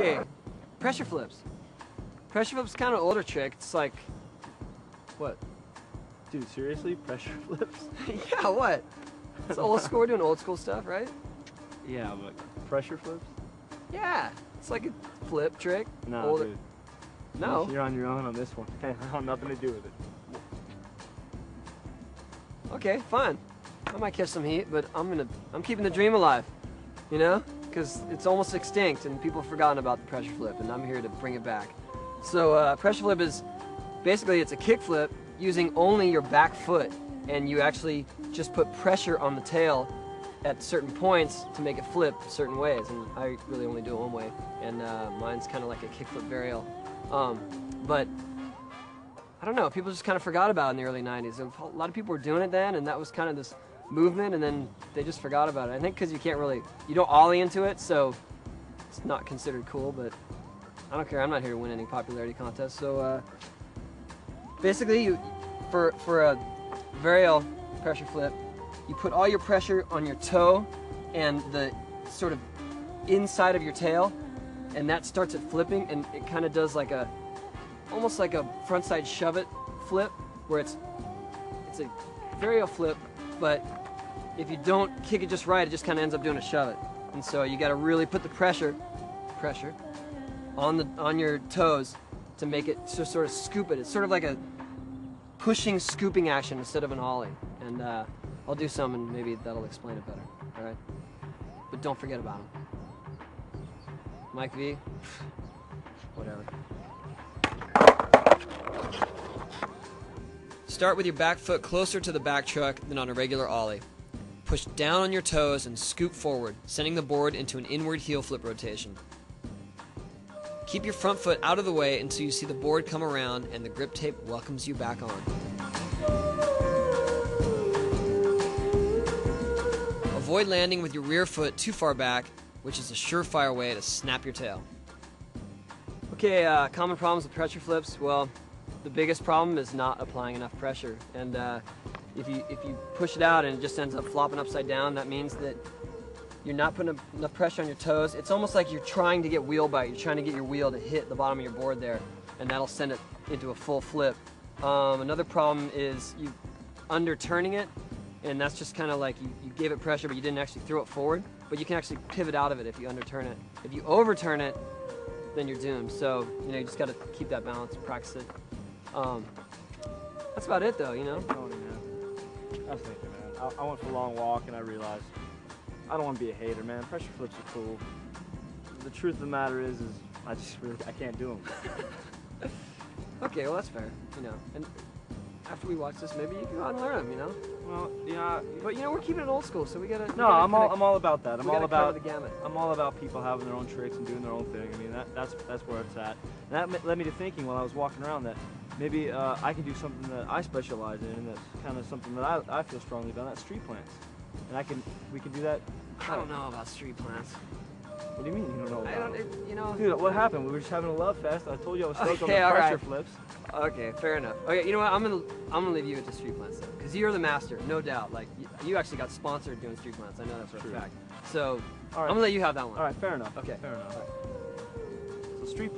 Okay, pressure flips. Pressure flips kind of older trick. It's like, what? Dude, seriously? Pressure flips? Yeah, what? It's old school. We're doing old school stuff, right? Yeah, but pressure flips? Yeah, it's like a flip trick. No, older. dude. No. You're on your own on this one. I have nothing to do with it. Okay, fine. I might catch some heat, but I'm keeping the dream alive, you know? Because it's almost extinct and people have forgotten about the pressure flip, and I'm here to bring it back. So pressure flip is, basically it's a kick flip using only your back foot, and you actually just put pressure on the tail at certain points to make it flip certain ways, and I really only do it one way, and mine's kind of like a kickflip varial. But I don't know, people just kind of forgot about it in the early 90s. A lot of people were doing it then, and that was kind of this movement, and then they just forgot about it. I think because you don't ollie into it, so it's not considered cool, but I don't care. I'm not here to win any popularity contests. So basically, for a varial pressure flip, you put all your pressure on your toe and the sort of inside of your tail, and that starts it flipping, and it kind of does like almost like a frontside shove it flip, where it's a varial flip, but if you don't kick it just right, it just kind of ends up doing a shove it. And so you got to really put the pressure on your toes to make it sort of scoop it. It's sort of like a pushing, scooping action instead of an ollie. And I'll do some, and maybe that'll explain it better. All right, but don't forget about him. Mike V, whatever. Start with your back foot closer to the back truck than on a regular ollie. Push down on your toes and scoop forward, sending the board into an inward heel flip rotation. Keep your front foot out of the way until you see the board come around and the grip tape welcomes you back on. Avoid landing with your rear foot too far back, which is a surefire way to snap your tail. Okay, common problems with pressure flips. Well, the biggest problem is not applying enough pressure, and if you push it out and it just ends up flopping upside down, that means that you're not putting enough pressure on your toes. It's almost like you're trying to get wheel bite. You're trying to get your wheel to hit the bottom of your board there, and that'll send it into a full flip. Another problem is you underturning it, and that's just kind of like you gave it pressure, but you didn't actually throw it forward. But you can actually pivot out of it if you underturn it. If you overturn it, then you're doomed. So you just got to keep that balance, practice it. That's about it, though. I was thinking, man. I went for a long walk and I realized I don't want to be a hater, man. Pressure flips are cool. The truth of the matter is I can't do them. Okay, well that's fair. And after we watch this, maybe you can go out and learn them. Well, yeah. But we're keeping it old school, so we gotta. No, I'm all about that. I'm all about the gamut. I'm all about people having their own tricks and doing their own thing. I mean, that's where it's at. And that led me to thinking while I was walking around that maybe I can do something that I specialize in, and that's kind of something that I feel strongly about. That's street plants, and we can do that. I don't know about street plants. What do you mean you don't know about it? Dude, what happened? We were just having a love fest. I told you I was stoked on the all pressure right. flips. Okay, fair enough. Okay, you know what? I'm gonna leave you with the street plants though, because you're the master, no doubt. Like you actually got sponsored doing street plants. I know that for a fact. So all right. I'm gonna let you have that one. All right, fair enough. Okay. Fair enough. So street